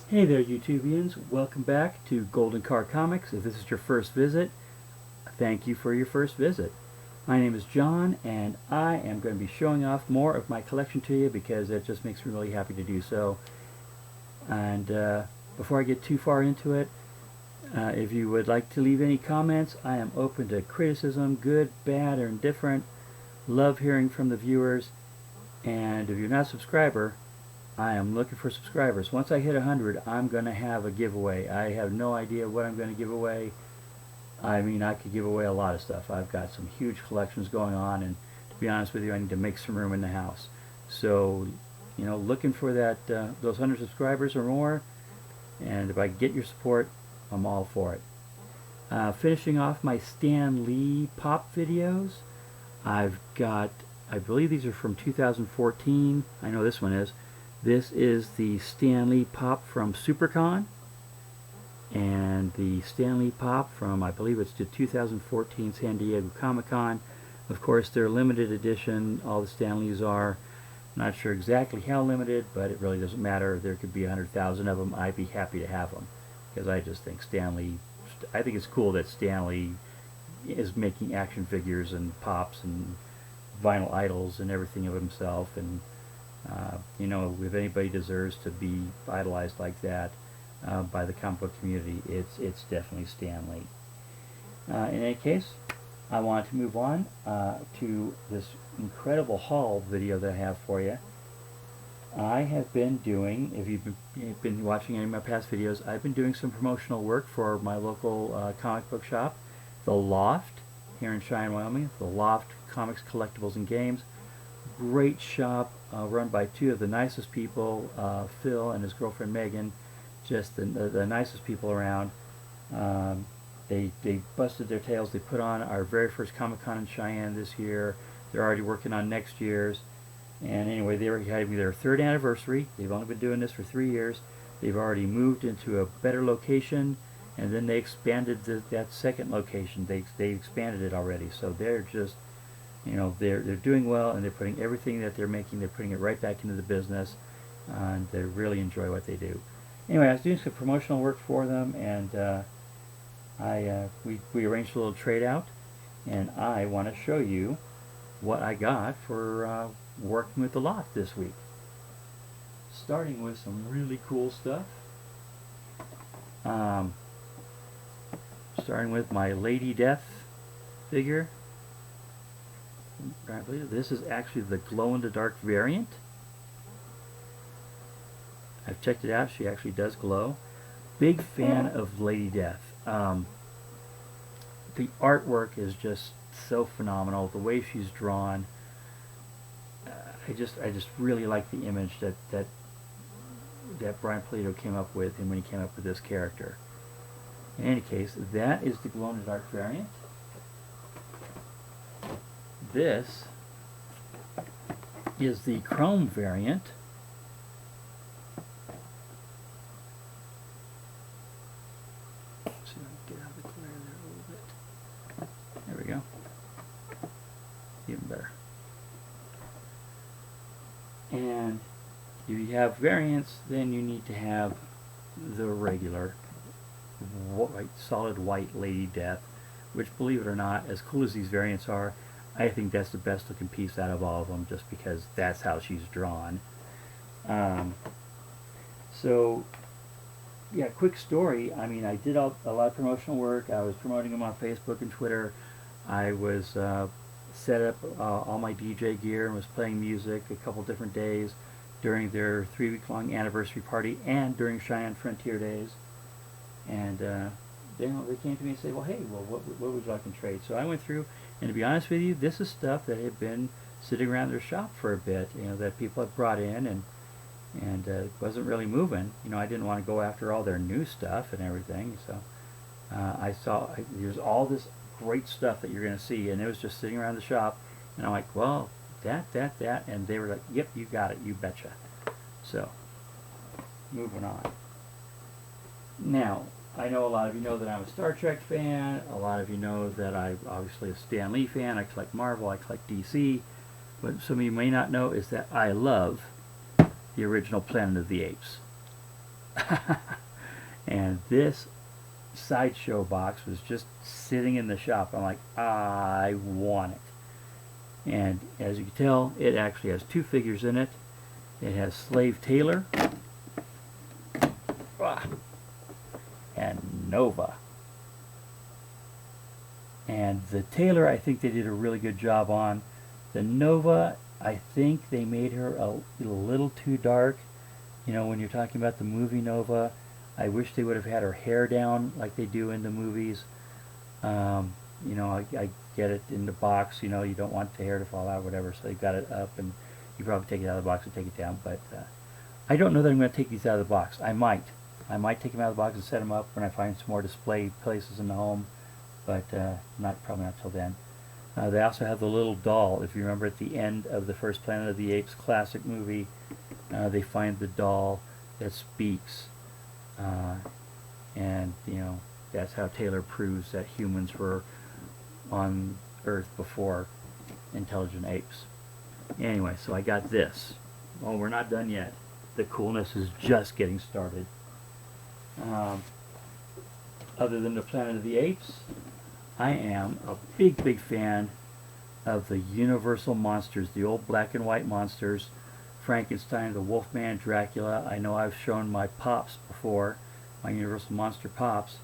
Hey there, YouTubians. Welcome back to Golden Car Comics. If this is your first visit, thank you for your first visit. My name is John, and I am going to be showing off more of my collection to you because it just makes me really happy to do so. And before I get too far into it, if you would like to leave any comments, I am open to criticism, good, bad, or indifferent. Love hearing from the viewers. And if you're not a subscriber, I am looking for subscribers. Once I hit 100, I'm going to have a giveaway. I have no idea what I'm going to give away. I mean, I could give away a lot of stuff. I've got some huge collections going on, and to be honest with you, I need to make some room in the house. So, you know, looking for that those 100 subscribers or more, and if I get your support, I'm all for it. Finishing off my Stan Lee pop videos, I've got, I believe these are from 2014. I know this one is. This is the Stan Lee pop from SuperCon, and the Stan Lee pop from, I believe it's the 2014 San Diego Comic-Con. Of course, they're limited edition. All the Stan Lees are. Not sure exactly how limited, but it really doesn't matter. There could be 100,000 of them. I'd be happy to have them because I just think Stan Lee, I think it's cool that Stan Lee is making action figures and pops and vinyl idols and everything of himself. And you know, if anybody deserves to be idolized like that by the comic book community, it's definitely Stan Lee. In any case, I want to move on to this incredible haul video that I have for you. I have been doing, if you've been watching any of my past videos, I've been doing some promotional work for my local comic book shop, the Loft, here in Cheyenne, Wyoming. The Loft Comics, Collectibles, and Games. Great shop, run by two of the nicest people, Phil and his girlfriend Megan, just the nicest people around. They busted their tails. They put on our very first Comic-Con in Cheyenne this year. They're already working on next year's. And anyway, they were having their third anniversary. They've only been doing this for 3 years. They've already moved into a better location, and then they expanded that second location. They expanded it already. So they're just, you know, they're doing well, and they're putting everything that they're making, they're putting it right back into the business, and they really enjoy what they do. Anyway, I was doing some promotional work for them, and we arranged a little trade out, and I want to show you what I got for working with the Loft this week. Starting with some really cool stuff. Starting with my Lady Death figure. I believe this is actually the glow-in-the-dark variant. I've checked it out. She actually does glow. Big fan of Lady Death. The artwork is just so phenomenal. The way she's drawn. I just really like the image that Brian Plato came up with, and when he came up with this character. In any case, that is the glow-in-the-dark variant. This is the chrome variant. Let's see if I can get out of the glare there a little bit. There we go. Even better. And if you have variants, then you need to have the regular white, solid white Lady Death, which, believe it or not, as cool as these variants are, I think that's the best looking piece out of all of them, just because that's how she's drawn. So, yeah, quick story. I mean, I did a lot of promotional work. I was promoting them on Facebook and Twitter. I was set up all my DJ gear and was playing music a couple different days during their 3-week-long anniversary party and during Cheyenne Frontier Days. And they came to me and said, well, hey, what would you like in trade? So I went through, and to be honest with you, this is stuff that had been sitting around their shop for a bit, you know, that people had brought in, and it wasn't really moving. You know, I didn't want to go after all their new stuff and everything, so I saw there's all this great stuff that you're going to see, and it was just sitting around the shop, and I'm like, well, that, and they were like, yep, you got it, you betcha. So, moving on. Now, I know a lot of you know that I'm a Star Trek fan. A lot of you know that I'm obviously a Stan Lee fan. I collect Marvel, I collect DC. what some of you may not know is that I love the original Planet of the Apes. And this sideshow box was just sitting in the shop. I'm like, I want it. And as you can tell, it actually has two figures in it. It has Slave Taylor and Nova. And the Taylor, I think they did a really good job on. The Nova, I think they made her a little too dark. You know, when you're talking about the movie Nova, I wish they would have had her hair down like they do in the movies. You know, I get it in the box, you know, you don't want the hair to fall out or whatever, so they got it up, and you probably take it out of the box and take it down. But I don't know that I'm going to take these out of the box. I might take them out of the box and set them up when I find some more display places in the home, but probably not till then. They also have the little doll. If you remember at the end of the first Planet of the Apes classic movie, they find the doll that speaks, and you know, that's how Taylor proves that humans were on Earth before intelligent apes. Anyway, so I got this. Oh, we're not done yet. The coolness is just getting started. Other than the Planet of the Apes, I am a big fan of the Universal monsters, the old black and white monsters, Frankenstein, the Wolfman, Dracula. I know I've shown my Pops before, my Universal Monster Pops.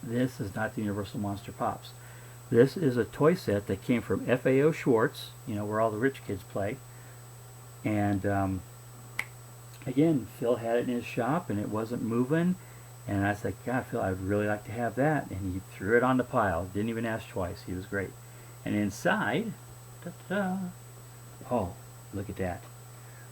This is not the Universal Monster Pops. This is a toy set that came from FAO Schwartz, you know, where all the rich kids play. And again, Phil had it in his shop and it wasn't moving. And I was like, God, Phil, I'd really like to have that. And he threw it on the pile. Didn't even ask twice. He was great. And inside, oh, look at that.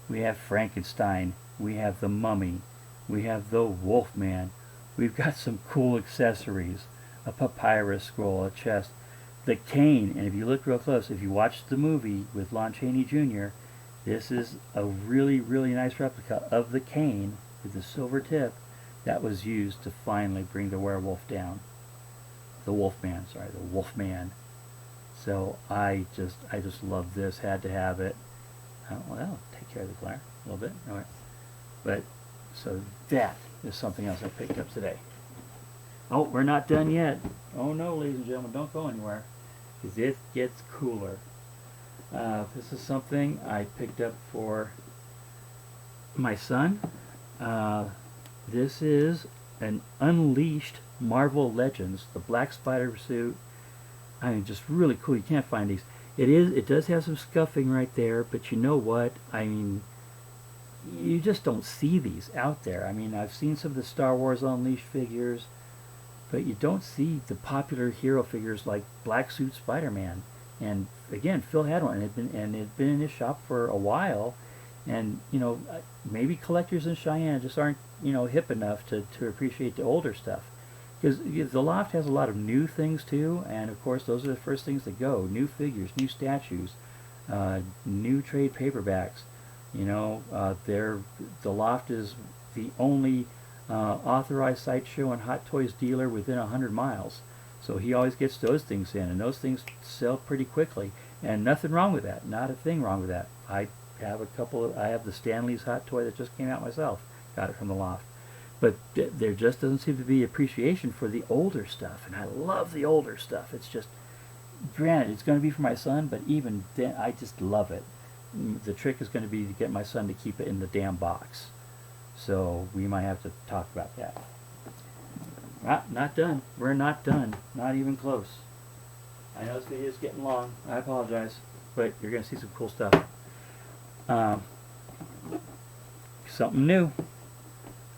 We have Frankenstein. We have the Mummy. We have the Wolfman. We've got some cool accessories. A papyrus scroll, a chest. The cane, and if you look real close, if you watch the movie with Lon Chaney Jr., this is a really nice replica of the cane with the silver tip that was used to finally bring the werewolf down. The Wolfman, sorry, the Wolfman. So I just love this, had to have it. Well, take care of the glare a little bit. All right. But, so that is something else I picked up today. Oh, we're not done yet. Oh no, ladies and gentlemen, don't go anywhere, because it gets cooler. This is something I picked up for my son. This is an Unleashed Marvel Legends, the Black Spider suit. I mean, just really cool. You can't find these. It does have some scuffing right there, but you know what? I mean, you just don't see these out there. I mean, I've seen some of the Star Wars Unleashed figures, but you don't see the popular hero figures like Black Suit Spider-Man. And again, Phil had one, and it had been in his shop for a while. And you know, maybe collectors in Cheyenne just aren't, you know, hip enough to appreciate the older stuff. Because the Loft has a lot of new things too, and of course those are the first things that go. New figures, new statues, new trade paperbacks. You know, the Loft is the only authorized sideshow and Hot Toys dealer within 100 miles. So he always gets those things in, and those things sell pretty quickly. And nothing wrong with that, not a thing wrong with that. I have I have the Stanley's Hot Toy that just came out myself, got it from the Loft. But there just doesn't seem to be appreciation for the older stuff, and I love the older stuff. It's just, granted, it's going to be for my son, but even then, I just love it. The trick is going to be to get my son to keep it in the damn box. So we might have to talk about that. Not done. We're not done. Not even close. I know this video is getting long. I apologize, but you're going to see some cool stuff. Something new.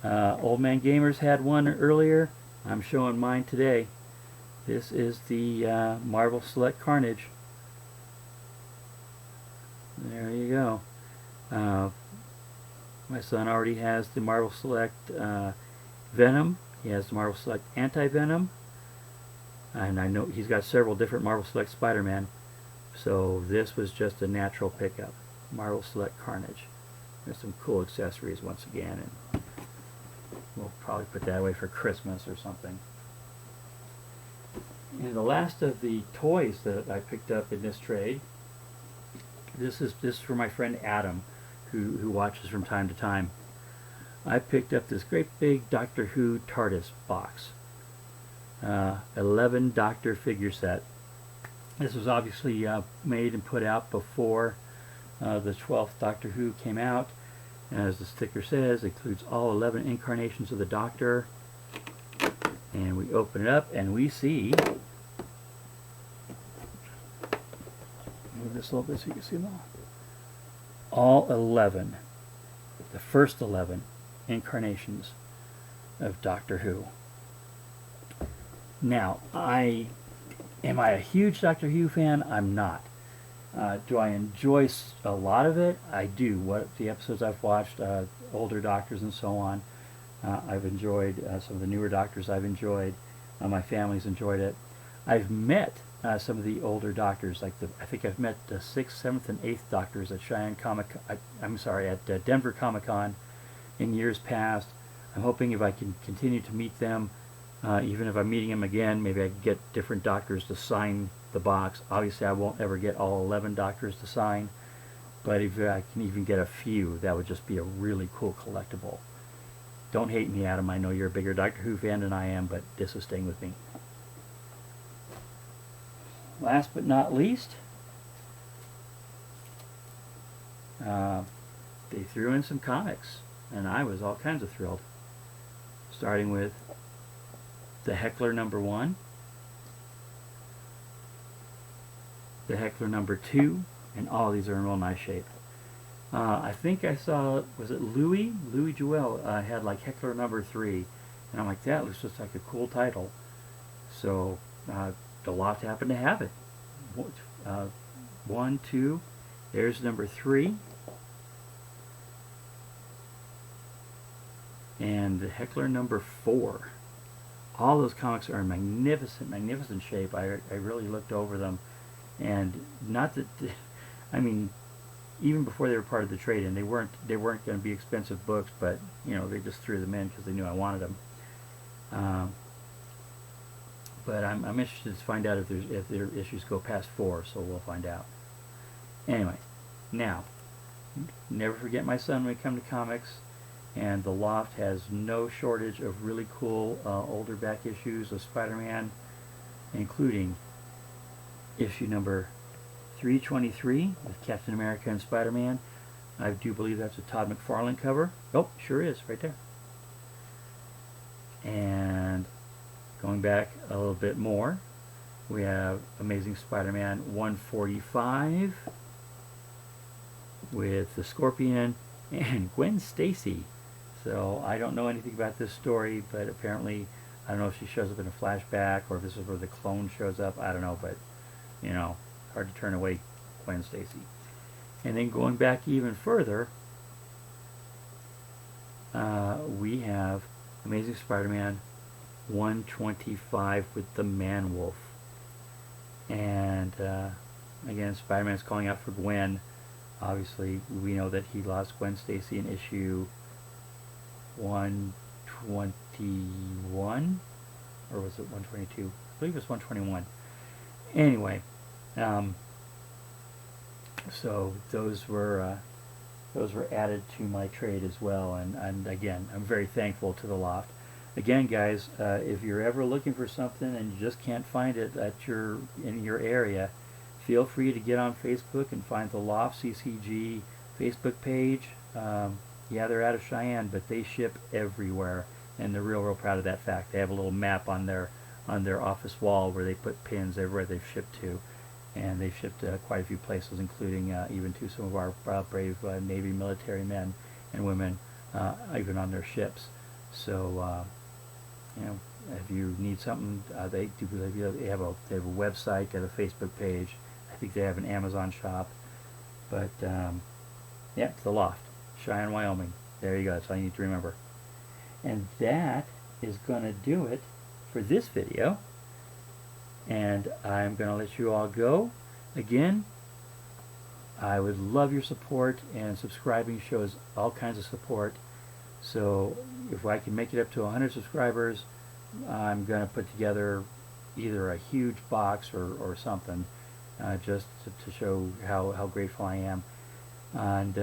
Old Man Gamers had one earlier. I'm showing mine today. This is the Marvel Select Carnage. There you go. My son already has the Marvel Select Venom. He has the Marvel Select Anti-Venom. And I know he's got several different Marvel Select Spider-Man. So this was just a natural pickup. Marvel Select Carnage. There's some cool accessories once again. And we'll probably put that away for Christmas or something. And the last of the toys that I picked up in this trade, This is for my friend Adam, who watches from time to time. I picked up this great big Doctor Who TARDIS box. 11 Doctor figure set. This was obviously made and put out before the 12th Doctor Who came out. As the sticker says, it includes all 11 incarnations of the Doctor. And we open it up and we see, move this a little bit so you can see them all 11, the first 11 incarnations of Doctor Who. Now, am I a huge Doctor Who fan? I'm not. Do I enjoy a lot of it? I do. What the episodes I've watched, older Doctors and so on, I've enjoyed. Some of the newer Doctors I've enjoyed. My family's enjoyed it. I've met some of the older Doctors, like I think I've met the 6th, 7th, and 8th Doctors at at Denver Comic Con in years past. I'm hoping if I can continue to meet them, even if I'm meeting them again, maybe I can get different Doctors to sign the box. Obviously, I won't ever get all 11 Doctors to sign, but if I can even get a few, that would just be a really cool collectible. Don't hate me, Adam. I know you're a bigger Doctor Who fan than I am, but this is staying with me. Last but not least, they threw in some comics, and I was all kinds of thrilled. Starting with the Heckler #1, the Heckler #2, and all these are in real nice shape. I think I saw, was it Louis Jewell had like Heckler #3, and I'm like, that looks just like a cool title. So the Loft happened to have it. 1, 2, there's #3, and the Heckler #4. All those comics are in magnificent shape. I really looked over them, and not that, I mean, even before they were part of the trade-in, they weren't going to be expensive books, but you know, they just threw them in because they knew I wanted them. But I'm interested to find out if their issues go past 4, so we'll find out. Anyway, now, never forget my son when we come to comics, and the Loft has no shortage of really cool older back issues of Spider-Man, including issue number 323 with Captain America and Spider-Man. I do believe that's a Todd McFarlane cover. Oh, sure is, right there. And going back a little bit more, we have Amazing Spider-Man 145 with the Scorpion and Gwen Stacy. So I don't know anything about this story, but apparently, I don't know if she shows up in a flashback or if this is where the clone shows up. I don't know, but you know, hard to turn away Gwen Stacy. And then going back even further, we have Amazing Spider-Man 125 with the Man-Wolf. And again, Spider-Man's calling out for Gwen. Obviously, we know that he lost Gwen Stacy in issue 121, or was it 122? I believe it was 121. Anyway, so those were added to my trade as well, and again, I'm very thankful to the Loft. Again, guys, if you're ever looking for something and you just can't find it in your area, feel free to get on Facebook and find the Loft CCG Facebook page. Yeah, they're out of Cheyenne, but they ship everywhere, and they're real proud of that fact. They have a little map on their office wall where they put pins everywhere they've shipped to, and they've shipped quite a few places, including even to some of our brave Navy military men and women, even on their ships. So, you know, if you need something, they have a website, they have a Facebook page. I think they have an Amazon shop. But yeah, it's the Loft, Cheyenne, Wyoming. There you go. That's all you need to remember. And that is going to do it for this video. And I'm going to let you all go. Again, I would love your support, and subscribing shows all kinds of support. So if I can make it up to 100 subscribers, I'm going to put together either a huge box or something just to show how grateful I am. And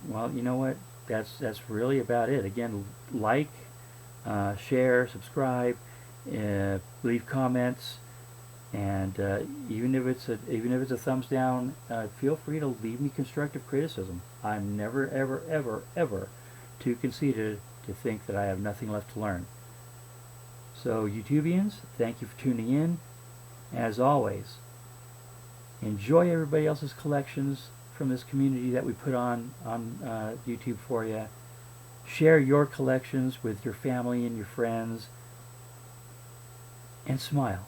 well, you know what? That's really about it. Again, like, share, subscribe, leave comments, and even if it's a thumbs down, feel free to leave me constructive criticism. I'm never, ever, ever, ever too conceited to think that I have nothing left to learn. So, YouTubians, thank you for tuning in. As always, enjoy everybody else's collections from this community that we put on YouTube for you. Share your collections with your family and your friends, and smile.